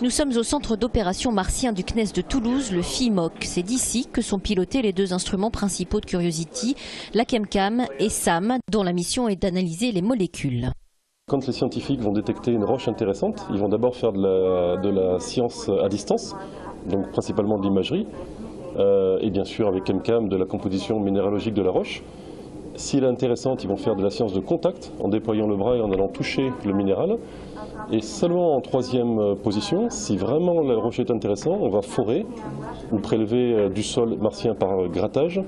Nous sommes au centre d'opération martien du CNES de Toulouse, le FIMOC. C'est d'ici que sont pilotés les deux instruments principaux de Curiosity, la ChemCam et SAM, dont la mission est d'analyser les molécules. Quand les scientifiques vont détecter une roche intéressante, ils vont d'abord faire de la science à distance, donc principalement de l'imagerie, et bien sûr avec ChemCam de la composition minéralogique de la roche. Si elle est intéressante, ils vont faire de la science de contact en déployant le bras et en allant toucher le minéral. Et seulement en troisième position, si vraiment la roche est intéressante, on va forer ou prélever du sol martien par grattage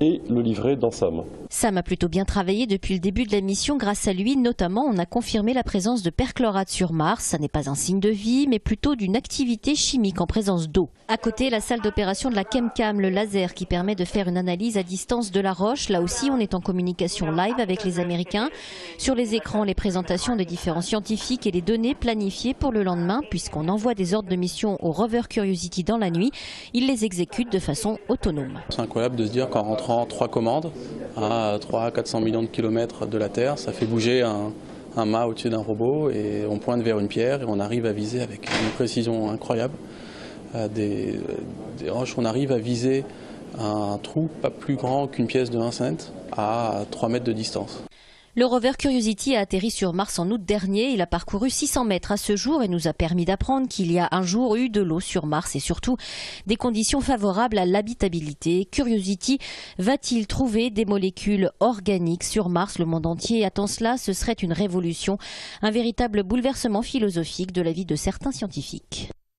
et le livrer dans SAM. SAM a plutôt bien travaillé depuis le début de la mission. Grâce à lui, notamment, on a confirmé la présence de perchlorate sur Mars. Ça n'est pas un signe de vie, mais plutôt d'une activité chimique en présence d'eau. À côté, la salle d'opération de la ChemCam, le laser qui permet de faire une analyse à distance de la roche. Là aussi, on est en communication live avec les Américains. Sur les écrans, les présentations des différents scientifiques et les données planifiées pour le lendemain, puisqu'on envoie des ordres de mission au rover Curiosity dans la nuit. Il les exécute de façon autonome. C'est incroyable de se dire qu'en rentrant 3 commandes à 300-400 millions de kilomètres de la Terre, ça fait bouger un mât au-dessus d'un robot et on pointe vers une pierre et on arrive à viser avec une précision incroyable des roches. On arrive à viser un trou pas plus grand qu'une pièce de 1 cent à 3 mètres de distance. Le rover Curiosity a atterri sur Mars en août dernier. Il a parcouru 600 mètres à ce jour et nous a permis d'apprendre qu'il y a un jour eu de l'eau sur Mars et surtout des conditions favorables à l'habitabilité. Curiosity va-t-il trouver des molécules organiques sur Mars? Le monde entier attend cela. Ce serait une révolution, un véritable bouleversement philosophique de la vie de certains scientifiques.